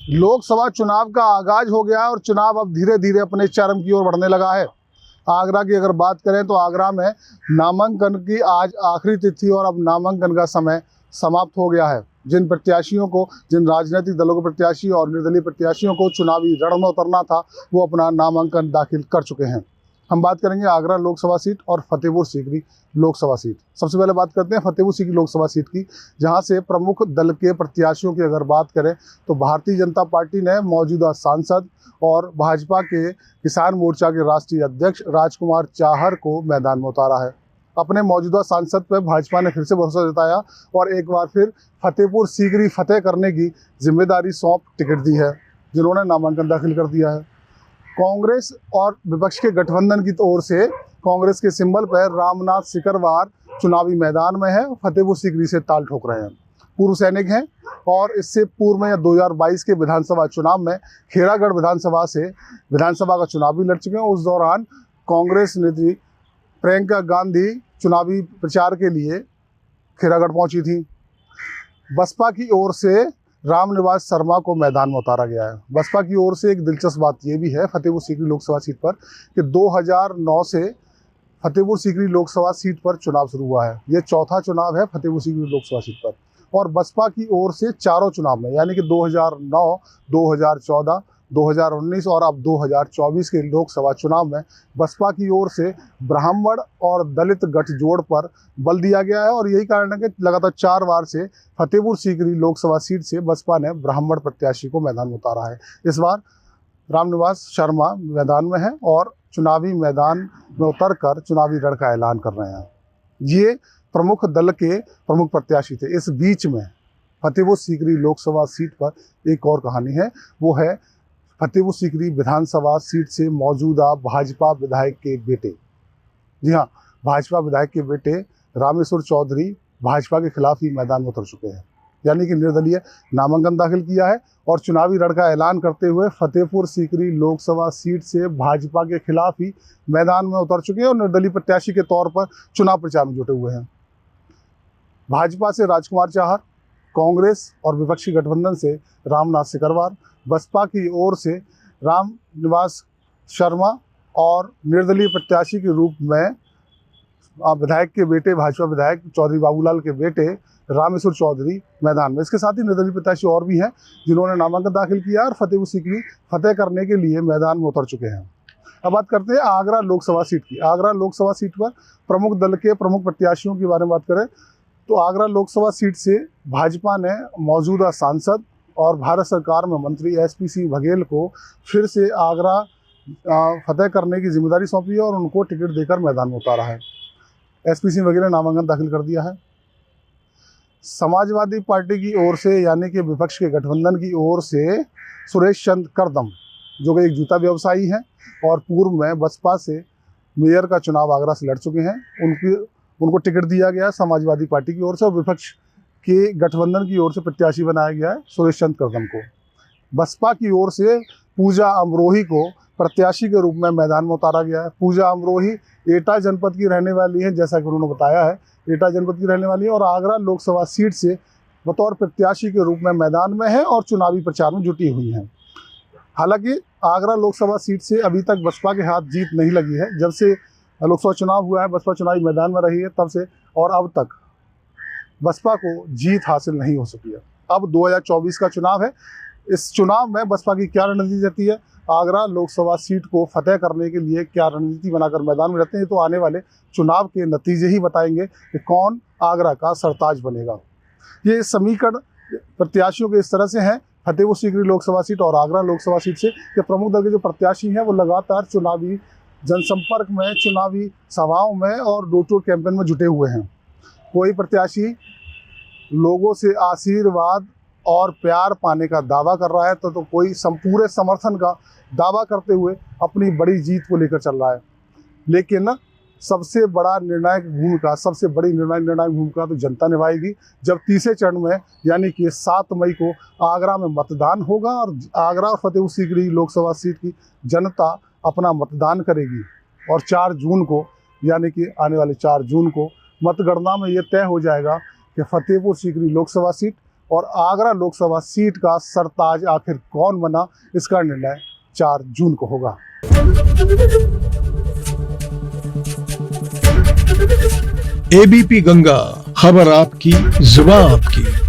लोकसभा चुनाव का आगाज हो गया है और चुनाव अब धीरे धीरे अपने चरम की ओर बढ़ने लगा है। आगरा की अगर बात करें तो आगरा में नामांकन की आज आखिरी तिथि और अब नामांकन का समय समाप्त हो गया है। जिन प्रत्याशियों को, जिन राजनीतिक दलों के प्रत्याशी और निर्दलीय प्रत्याशियों को चुनावी रण में उतरना था, वो अपना नामांकन दाखिल कर चुके हैं। हम बात करेंगे आगरा लोकसभा सीट और फतेहपुर सीकरी लोकसभा सीट। सबसे पहले बात करते हैं फतेहपुर सीकरी लोकसभा सीट की, जहां से प्रमुख दल के प्रत्याशियों की अगर बात करें तो भारतीय जनता पार्टी ने मौजूदा सांसद और भाजपा के किसान मोर्चा के राष्ट्रीय अध्यक्ष राजकुमार चाहर को मैदान में उतारा है। अपने मौजूदा सांसद पर भाजपा ने फिर से भरोसा जताया और एक बार फिर फतेहपुर सीकरी फतेह करने की जिम्मेदारी सौंप टिकट दी है, जिन्होंने नामांकन दाखिल कर दिया है। कांग्रेस और विपक्ष के गठबंधन की ओर से कांग्रेस के सिंबल पर रामनाथ सिकरवार चुनावी मैदान में है, फतेहपुर सीकरी से ताल ठोक रहे हैं। पूर्व सैनिक हैं और इससे पूर्व में 2022 के विधानसभा चुनाव में खेरागढ़ विधानसभा से विधानसभा का चुनाव भी लड़ चुके हैं। उस दौरान कांग्रेस नेत्री प्रियंका गांधी चुनावी प्रचार के लिए खेरागढ़ पहुंची थी। बसपा की ओर से रामनिवास शर्मा को मैदान में उतारा गया है। बसपा की ओर से एक दिलचस्प बात यह भी है फतेहपुर सीकरी लोकसभा सीट पर कि 2009 से फतेहपुर सीकरी लोकसभा सीट पर चुनाव शुरू हुआ है। ये चौथा चुनाव है फतेहपुर सीकरी लोकसभा सीट पर और बसपा की ओर से चारों चुनाव में, यानी कि 2009, 2014, 2019 और अब 2024 के लोकसभा चुनाव में बसपा की ओर से ब्राह्मण और दलित गठजोड़ पर बल दिया गया है और यही कारण है कि लगातार 4 बार से फतेहपुर सीकरी लोकसभा सीट से बसपा ने ब्राह्मण प्रत्याशी को मैदान में उतारा है। इस बार रामनिवास शर्मा मैदान में है और चुनावी मैदान में उतरकर चुनावी रण का ऐलान कर रहे हैं। ये प्रमुख दल के प्रमुख प्रत्याशी थे। इस बीच में फतेहपुर सीकरी लोकसभा सीट पर एक और कहानी है, वो है फतेहपुर सीकरी विधानसभा सीट से मौजूदा भाजपा विधायक के बेटे, जी हाँ, भाजपा विधायक के बेटे रामेश्वर चौधरी भाजपा के खिलाफ ही मैदान में उतर चुके हैं, यानी कि निर्दलीय नामांकन दाखिल किया है और चुनावी रण का ऐलान करते हुए फतेहपुर सीकरी लोकसभा सीट से भाजपा के खिलाफ ही मैदान में उतर चुके हैं और निर्दलीय प्रत्याशी के तौर पर चुनाव प्रचार में जुटे हुए हैं। भाजपा से राजकुमार चाहर, कांग्रेस और विपक्षी गठबंधन से रामनाथ सिकरवार, बसपा की ओर से रामनिवास शर्मा और निर्दलीय प्रत्याशी के रूप में विधायक के बेटे, भाजपा विधायक चौधरी बाबूलाल के बेटे रामेश्वर चौधरी मैदान में। इसके साथ ही निर्दलीय प्रत्याशी और भी हैं जिन्होंने नामांकन दाखिल किया और फतेहपुर सीकरी फतेह करने के लिए मैदान में उतर चुके हैं। अब बात करते हैं आगरा लोकसभा सीट की। आगरा लोकसभा सीट पर प्रमुख दल के प्रमुख प्रत्याशियों के बारे में बात करें तो आगरा लोकसभा सीट से भाजपा ने मौजूदा सांसद और भारत सरकार में मंत्री SP सिंह बघेल को फिर से आगरा फतेह करने की जिम्मेदारी सौंपी है और उनको टिकट देकर मैदान में उतारा है। SP सिंह बघेल ने नामांकन दाखिल कर दिया है। समाजवादी पार्टी की ओर से, यानी कि विपक्ष के गठबंधन की ओर से सुरेश चंद्र करदम, जो कि एक जूता व्यवसायी हैं और पूर्व में बसपा से मेयर का चुनाव आगरा से लड़ चुके हैं, उनको टिकट दिया गया समाजवादी पार्टी की ओर से और विपक्ष के गठबंधन की ओर से प्रत्याशी बनाया गया है सुरेश चंद्र करदम को। बसपा की ओर से पूजा अमरोही को प्रत्याशी के रूप में मैदान में उतारा गया है। पूजा अमरोही एटा जनपद की रहने वाली है, जैसा कि उन्होंने बताया है, एटा जनपद की रहने वाली है और आगरा लोकसभा सीट से बतौर प्रत्याशी के रूप में मैदान में है और चुनावी प्रचार में जुटी हुई हैं। हालांकि आगरा लोकसभा सीट से अभी तक बसपा के हाथ जीत नहीं लगी है। जब से लोकसभा चुनाव हुआ है बसपा चुनावी मैदान में रही है तब से और अब तक बसपा को जीत हासिल नहीं हो सकी है। अब 2024 का चुनाव है। इस चुनाव में बसपा की क्या रणनीति रहती है, आगरा लोकसभा सीट को फतेह करने के लिए क्या रणनीति बनाकर मैदान में रहते हैं, तो आने वाले चुनाव के नतीजे ही बताएंगे कि कौन आगरा का सरताज बनेगा। ये समीकरण प्रत्याशियों के इस तरह से हैं फतेहपुर सीकरी लोकसभा सीट और आगरा लोकसभा सीट से कि प्रमुख दल के जो प्रत्याशी हैं वो लगातार चुनावी जनसंपर्क में, चुनावी सभाओं में और डोर टू डोर कैंपेन में जुटे हुए हैं। कोई प्रत्याशी लोगों से आशीर्वाद और प्यार पाने का दावा कर रहा है तो कोई पूरे समर्थन का दावा करते हुए अपनी बड़ी जीत को लेकर चल रहा है। लेकिन सबसे बड़ा निर्णायक भूमिका, सबसे बड़ी निर्णायक भूमिका तो जनता निभाएगी जब तीसरे चरण में, यानी कि 7 मई को आगरा में मतदान होगा और आगरा और फतेहपुर सीकरी लोकसभा सीट की जनता अपना मतदान करेगी और 4 जून को, यानी कि आने वाले 4 जून को मतगणना में ये तय हो जाएगा कि फतेहपुर सीकरी लोकसभा सीट और आगरा लोकसभा सीट का सरताज आखिर कौन बना, इसका निर्णय 4 जून को होगा। एबीपी गंगा, खबर आपकी, जुबान आपकी।